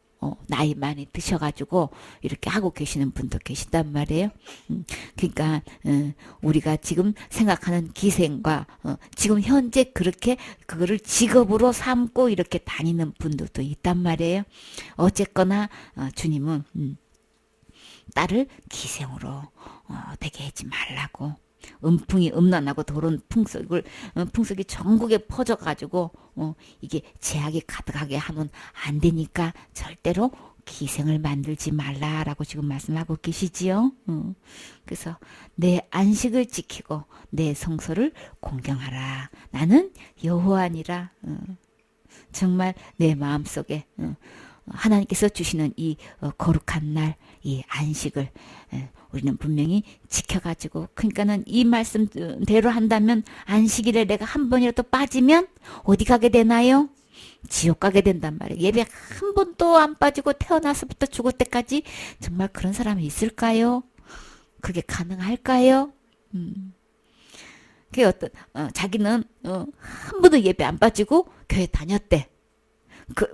나이 많이 드셔가지고, 이렇게 하고 계시는 분도 계시단 말이에요. 그러니까, 우리가 지금 생각하는 기생과, 지금 현재 그렇게, 그거를 직업으로 삼고 이렇게 다니는 분들도 있단 말이에요. 어쨌거나, 주님은, 딸을 기생으로, 되게 하지 말라고. 음풍이 음란하고 더러운 풍속이 전국에 퍼져가지고 이게 제약이 가득하게 하면 안 되니까 절대로 기생을 만들지 말라라고 지금 말씀하고 계시지요. 그래서 내 안식을 지키고 내 성소를 공경하라. 나는 여호와니라. 정말 내 마음속에 하나님께서 주시는 이 거룩한 날, 이 안식을 우리는 분명히 지켜가지고 그러니까는 이 말씀대로 한다면 안식일에 내가 한 번이라도 빠지면 어디 가게 되나요? 지옥 가게 된단 말이에요. 예배 한 번도 안 빠지고 태어나서부터 죽을 때까지 정말 그런 사람이 있을까요? 그게 가능할까요? 그게 자기는 한 번도 예배 안 빠지고 교회 다녔대.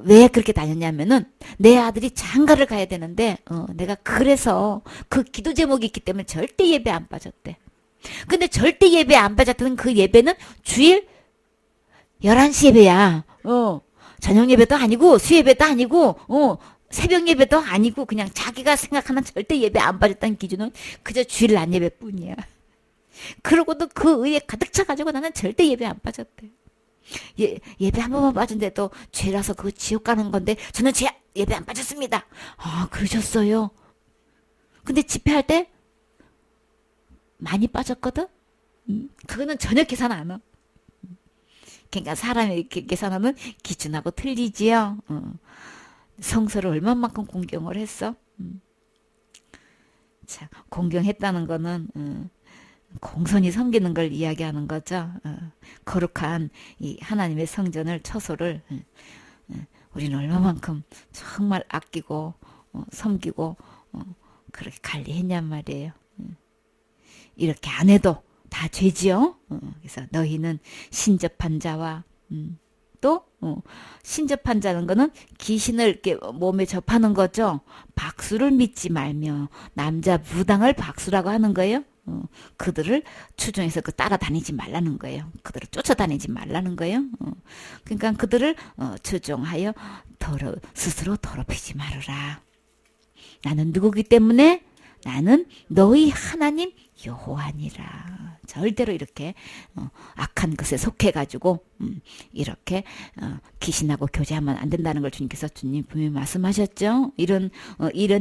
왜 그렇게 다녔냐면은 내 아들이 장가를 가야 되는데 내가 그래서 그 기도 제목이 있기 때문에 절대 예배 안 빠졌대. 근데 절대 예배 안 빠졌던 그 예배는 주일 11시 예배야. 저녁 예배도 아니고 수예배도 아니고 새벽 예배도 아니고 그냥 자기가 생각하는 절대 예배 안 빠졌다는 기준은 그저 주일 낮 예배뿐이야. 그러고도 그 의에 가득 차가지고 나는 절대 예배 안 빠졌대. 예배 한 번만 빠진데도 죄라서 그거 지옥 가는 건데 저는 예배 안 빠졌습니다. 아, 그러셨어요. 근데 집회할 때 많이 빠졌거든? 그거는 전혀 계산 안 해. 그러니까 사람이 이렇게 계산하는 기준하고 틀리지요. 성서를 얼마만큼 공경을 했어? 자, 공경했다는 거는 공손히 섬기는 걸 이야기하는 거죠. 거룩한 이 하나님의 성전을 처소를 우리는 얼마만큼 정말 아끼고 섬기고 그렇게 관리했냔 말이에요. 이렇게 안 해도 다 죄지요. 그래서 너희는 신접한 자와 또 신접한 자는 거는 귀신을 이렇게 몸에 접하는 거죠. 박수를 믿지 말며 남자 무당을 박수라고 하는 거예요. 그들을 추종해서 따라다니지 말라는 거예요. 그들을 쫓아다니지 말라는 거예요. 그러니까 그들을 추종하여 스스로 더럽히지 말으라. 나는 누구기 때문에 나는 너희 하나님 여호와니라. 절대로 이렇게 악한 것에 속해가지고 이렇게 귀신하고 교제하면 안 된다는 걸 주님께서 분명히 말씀하셨죠. 이런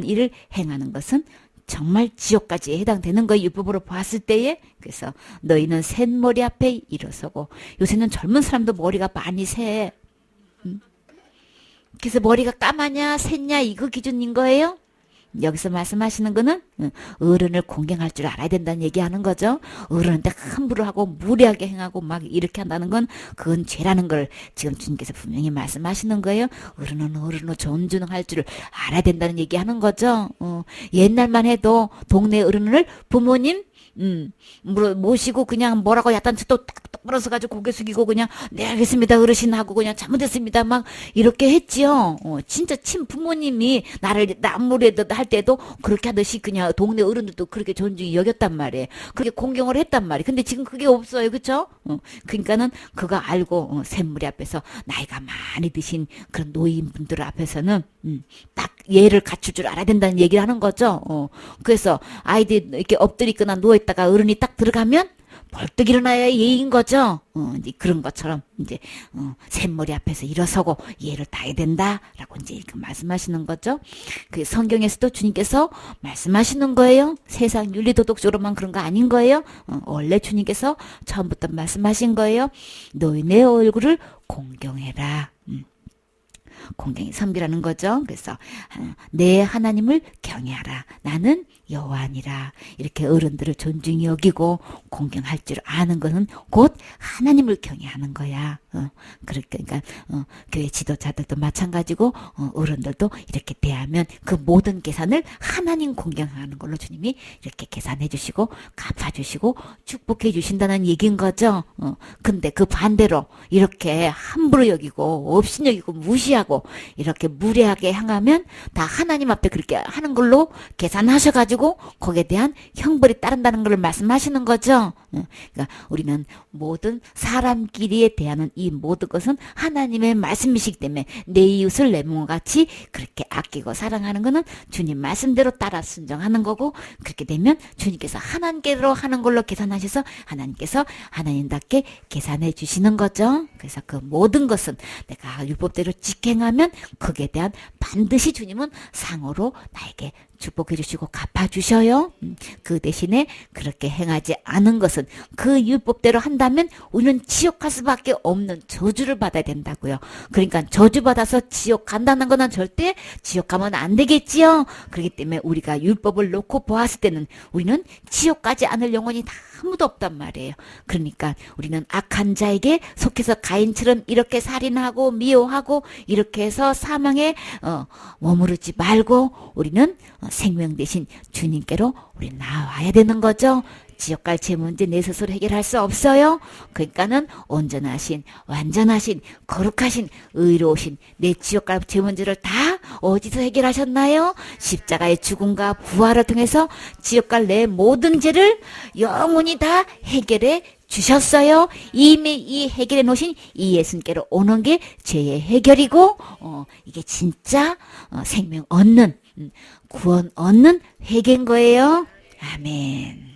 일을 행하는 것은 정말 지옥까지 해당되는 거예요. 율법으로 봤을 때에. 그래서 너희는 샌머리 앞에 일어서고 요새는 젊은 사람도 머리가 많이 새. 그래서 머리가 까마냐 샜냐 이거 기준인 거예요. 여기서 말씀하시는 거는 어른을 공경할 줄 알아야 된다는 얘기하는 거죠. 어른한테 함부로 하고 무례하게 행하고 막 이렇게 한다는 건 그건 죄라는 걸 지금 주님께서 분명히 말씀하시는 거예요. 어른은 어른으로 존중할 줄 알아야 된다는 얘기하는 거죠. 옛날만 해도 동네 어른을 부모님 모시고 그냥 뭐라고 야단치 또 딱 똑바로 서가지고 고개 숙이고 그냥 네 알겠습니다 어르신 하고 그냥 잘못했습니다 막 이렇게 했지요. 진짜 친부모님이 나를 남무래도 할 때도 그렇게 하듯이 그냥 동네 어른들도 그렇게 존중히 여겼단 말이에요. 그렇게 공경을 했단 말이에요. 근데 지금 그게 없어요, 그렇죠? 그러니까는 그거 알고 샘물이 앞에서 나이가 많이 드신 그런 노인분들 앞에서는 딱 예를 갖출 줄 알아야 된다는 얘기를 하는 거죠. 그래서 아이들이 이렇게 엎드리거나 누워있다가 어른이 딱 들어가면 벌떡 일어나야 예의인 거죠. 이제 그런 것처럼 이제 샘머리 앞에서 일어서고 예를 다해야 된다라고 이제 이렇게 말씀하시는 거죠. 그 성경에서도 주님께서 말씀하시는 거예요. 세상 윤리도덕적으로만 그런 거 아닌 거예요. 원래 주님께서 처음부터 말씀하신 거예요. 너희 내 얼굴을 공경해라. 공경이 섬기라는 거죠. 그래서 내 하나님을 경외하라. 나는 여호와니라. 이렇게 어른들을 존중히 여기고 공경할 줄 아는 것은 곧 하나님을 경외하는 거야. 그러니까 교회 지도자들도 마찬가지고 어른들도 이렇게 대하면 그 모든 계산을 하나님 공경하는 걸로 주님이 이렇게 계산해 주시고 갚아주시고 축복해 주신다는 얘기인 거죠. 근데 그 반대로 이렇게 함부로 여기고 업신여기고 무시하고 이렇게 무례하게 행하면 다 하나님 앞에 그렇게 하는 걸로 계산하셔가지고 거기에 대한 형벌이 따른다는 걸 말씀하시는 거죠. 그러니까 우리는 모든 사람끼리에 대한 이 모든 것은 하나님의 말씀이시기 때문에 내 이웃을 내 몸과 같이 그렇게 아끼고 사랑하는 것은 주님 말씀대로 따라 순종하는 거고, 그렇게 되면 주님께서 하나님께로 하는 걸로 계산하셔서 하나님께서 하나님답게 계산해 주시는 거죠. 그래서 그 모든 것은 내가 율법대로 직행하면 거기에 대한 반드시 주님은 상으로 나에게 축복해 주시고 갚아주셔요. 그 대신에 그렇게 행하지 않은 것은 그 율법대로 한다면 우리는 지옥 갈 수밖에 없는 저주를 받아야 된다고요. 그러니까 저주받아서 지옥 간다는 거는 절대 지옥 가면 안 되겠지요. 그렇기 때문에 우리가 율법을 놓고 보았을 때는 우리는 지옥 가지 않을 영혼이 다 아무도 없단 말이에요. 그러니까 우리는 악한 자에게 속해서 가인처럼 이렇게 살인하고 미워하고 이렇게 해서 사망에 머무르지 말고 우리는 생명 대신 주님께로 우리 나와야 되는 거죠. 지옥 갈 제 문제 내 스스로 해결할 수 없어요. 그러니까는 온전하신 완전하신 거룩하신 의로우신 내 지옥 갈 제 문제를 다 어디서 해결하셨나요? 십자가의 죽음과 부활을 통해서 지옥 갈 내 모든 죄를 영원히 다 해결해 주셨어요. 이미 이 해결해 놓으신 이 예수님께로 오는 게 죄의 해결이고 이게 진짜 생명 얻는 구원 얻는 회개인 거예요. 아멘.